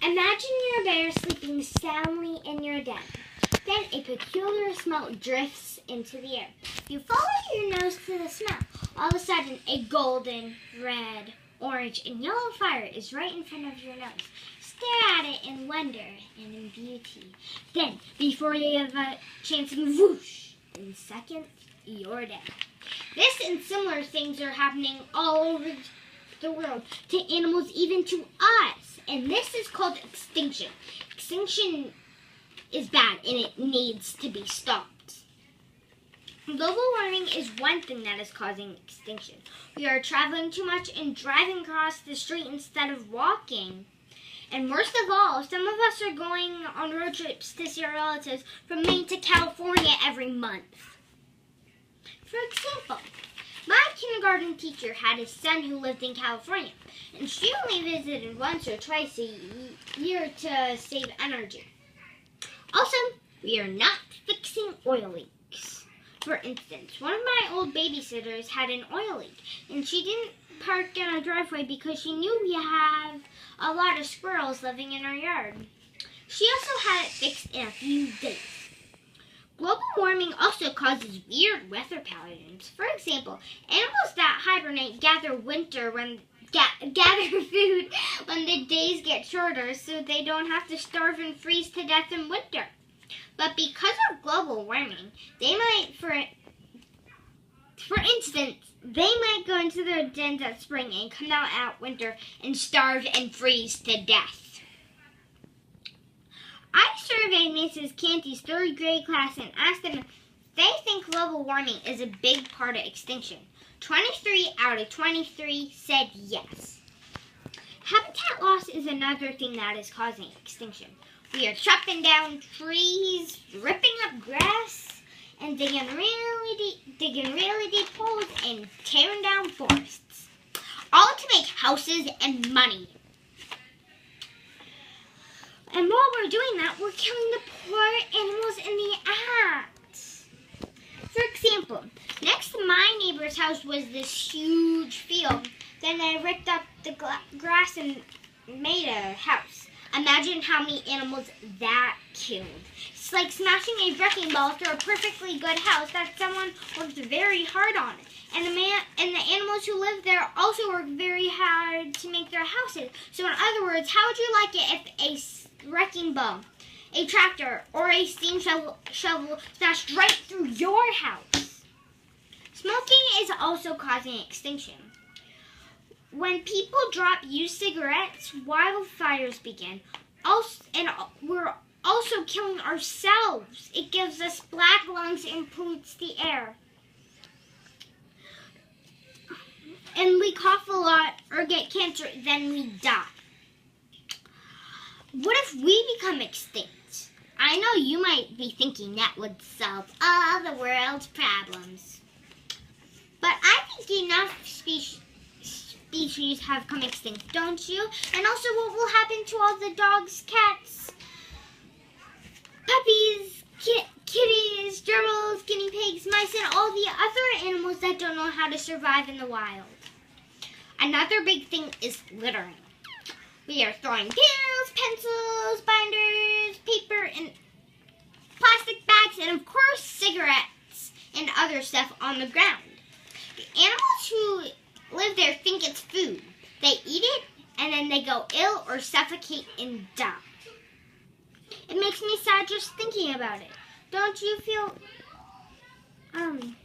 Imagine your bear sleeping soundly in your den. Then a peculiar smell drifts into the air. You follow your nose to the smell. All of a sudden, a golden, red, orange, and yellow fire is right in front of your nose. Stare at it in wonder and in beauty. Then, before you have a chance to move, whoosh, in seconds, you're dead. This and similar things are happening all over the world, to animals, even to us. And this is called extinction. Extinction is bad and it needs to be stopped. Global warming is one thing that is causing extinction. We are traveling too much and driving across the street instead of walking. And worst of all, some of us are going on road trips to see our relatives from Maine to California every month. For example, my kindergarten teacher had a son who lived in California, and she only visited once or twice a year to save energy. Also, we are not fixing oil leaks. For instance, one of my old babysitters had an oil leak, and she didn't park in our driveway because she knew we have a lot of squirrels living in our yard. She also had it fixed in a few days. Global warming also causes weird weather patterns. For example, animals that hibernate gather food when the days get shorter so they don't have to starve and freeze to death in winter. But because of global warming, they might, for instance, they might go into their dens at spring and come out at winter and starve and freeze to death. I surveyed Mrs. Canty's 3rd grade class and asked them if they think global warming is a big part of extinction. 23 out of 23 said yes. Habitat loss is another thing that is causing extinction. We are chopping down trees, ripping up grass, and digging really deep holes and tearing down forests, all to make houses and money. And while we're doing that, we're killing the poor animals in the act. For example, next to my neighbor's house was this huge field. Then they ripped up the grass and made a house. Imagine how many animals that killed. It's like smashing a wrecking ball through a perfectly good house that someone worked very hard on. And the animals who live there also work very hard to make their houses. So in other words, how would you like it if a wrecking ball, a tractor, or a steam shovel smashed right through your house? Smoking is also causing extinction. When people drop used cigarettes, wildfires begin. And we're also killing ourselves. It gives us black lungs and pollutes the air. And we cough a lot or get cancer, then we die. What if we become extinct? I know you might be thinking that would solve all the world's problems. But I think enough species have come extinct, don't you? And also, what will happen to all the dogs, cats, puppies, kitties, gerbils, guinea pigs, mice, and all the other animals that don't know how to survive in the wild? Another big thing is littering. We are throwing pills, pencils, binders, paper, and plastic bags, and of course cigarettes and other stuff on the ground. The animals who live there think it's food. They eat it, and then they go ill or suffocate and die. It makes me sad just thinking about it. Don't you feel... hold on.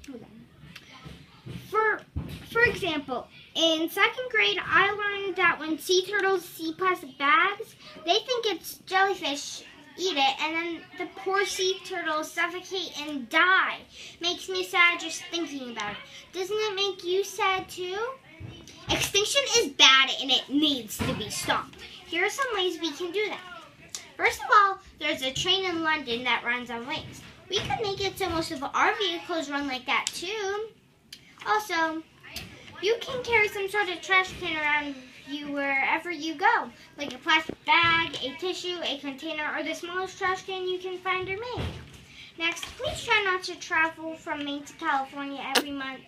For example, in 2nd grade, I learned that when sea turtles see plastic bags, they think it's jellyfish, eat it, and then the poor sea turtles suffocate and die. Makes me sad just thinking about it. Doesn't it make you sad too? Extinction is bad and it needs to be stopped. Here are some ways we can do that. First of all, there's a train in London that runs on wings. We could make it so most of our vehicles run like that too. Also, you can carry some sort of trash can around you wherever you go, like a plastic bag, a tissue, a container, or the smallest trash can you can find or make. Next, please try not to travel from Maine to California every month.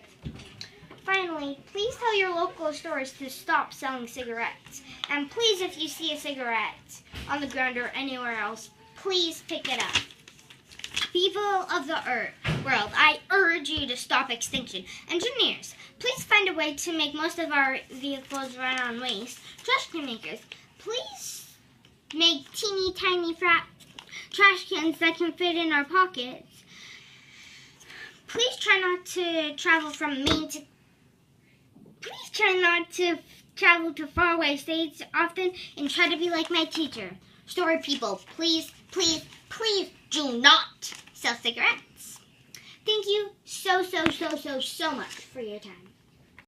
Finally, please tell your local stores to stop selling cigarettes. And please, if you see a cigarette on the ground or anywhere else, please pick it up. People of the world, I urge you to stop extinction. Engineers, please find a way to make most of our vehicles run on waste. Trash can makers, please make teeny tiny trash cans that can fit in our pockets. Please try not to travel to faraway states often, and try to be like my teacher. Story people, please, please, please do not sell cigarettes. Thank you so much for your time.